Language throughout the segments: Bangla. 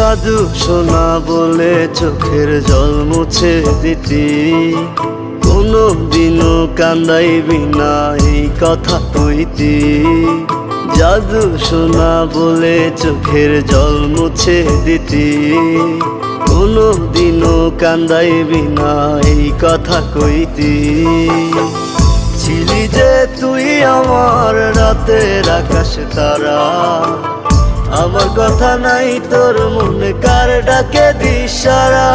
জাদু সোনা বলে চোখের জল মুছে দিতি, কোনো দিনও কান্দাইবি না এই কথা কইতি। জাদু সোনা বলে চোখের জল মুছে দিতি, কোনো দিনও কান্দাইবি না এই কথা কইতি। ছিলি যে তুই আমার রাতের আকাশ তারা, আমার কথা নাই তোর মনে কার ডাকে দিশারা।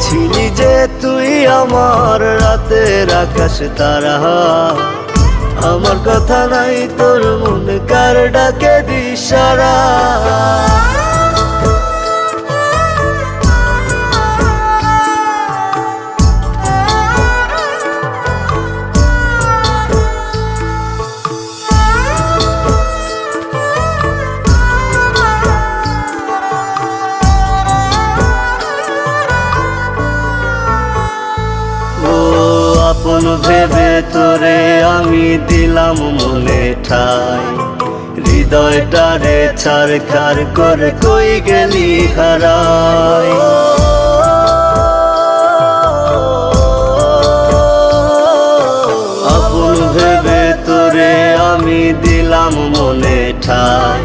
ছিলি যে তুই আমার রাতের আকাশ তারা, আমার কথা নাই তোর মনে কার ডাকে দিশারা। আপন ভেবে তোরে আমি দিলাম মনে ঠাই, হৃদয়টারে ছারখার করে কই গেলি হারাই। আপন ভেবে তোরে আমি দিলাম মনে ঠাই,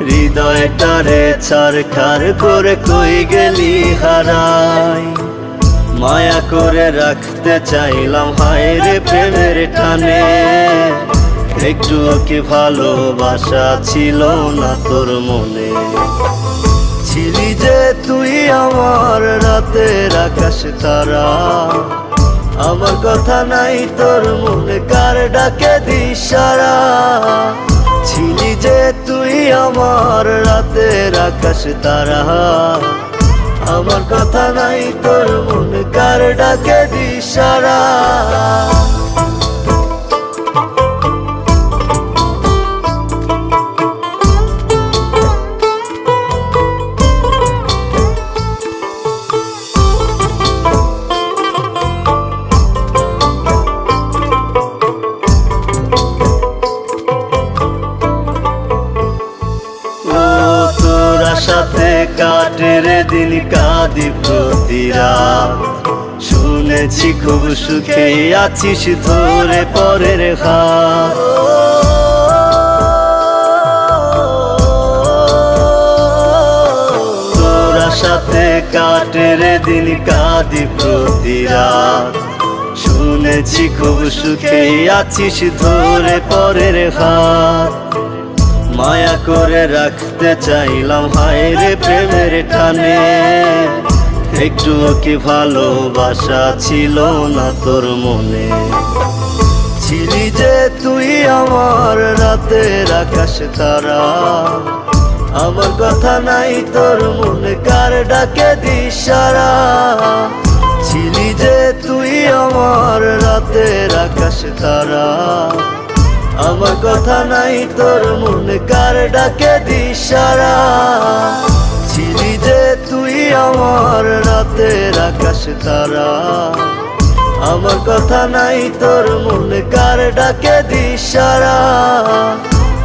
হৃদয়টারে ছারখার করে কই গেলি হারাই। মায়া করে রাখতে চাইলাম হায় রে প্রেমের টানে, একটু কি ভালোবাসা ছিল না তোর মনে। ছিলি যে তুই আমার রাতের আকাশ তারা, আমার কথা নাই তোর মনে কার ডাকে দিশারা। ছিলি যে তুই আমার রাতের আকাশ তারা, আমার কথা নাই তোর মনে কার ডাকে দিশারা। সাথে কাটের দিন কাঁদি প্রতি রাত, শুনেছি খুব সুখে আছিস ধরে পরের হাত। তোরা সাথে কাটের দিন কাঁদি প্রতি রাত, শুনেছি খুব সুখে আছিস ধরে পরের হাত। মায়া করে রাখতে চাইলাম হায় রে প্রেমের টানে, একটু কি ভালোবাসা ছিল না তোর মনে। ছিলি যে তুই আমার রাতের আকাশ তারা, আমার কথা নাই তোর মনে কার ডাকে দিশারা। ছিলি যে তুই আমার রাতের আকাশ তারা, আমার কথা নাই তোর মনে কার ডাকে দিশারা। ছিলি যে তুই আমার রাতের আকাশ তারা, আমার কথা নাই তোর মনে কার ডাকে দিশারা।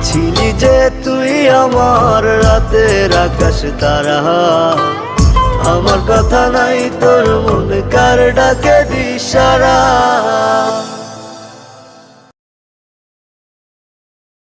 ছিলি যে তুই আমার রাতের আকাশ তারা, আমার কথা নাই তোর মনে কার ডাকে দিশারা।